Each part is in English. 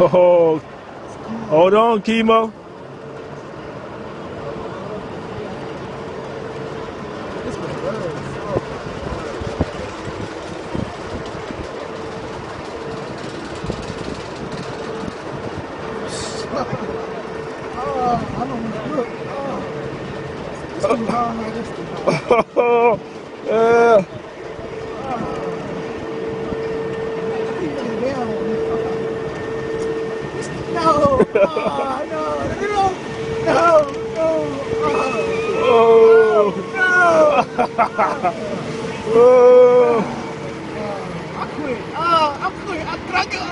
Oh, hold on, Chemo. Oh, yeah. No, I quit. I quit. I quit.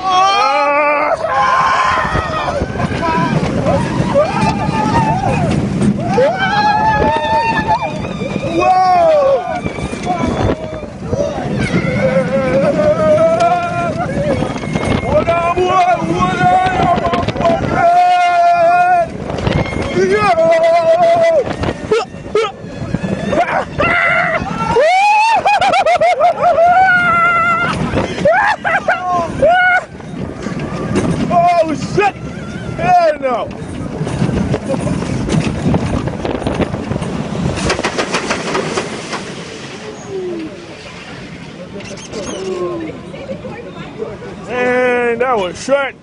What up, what Oh shit! Hell no! Man, that was short.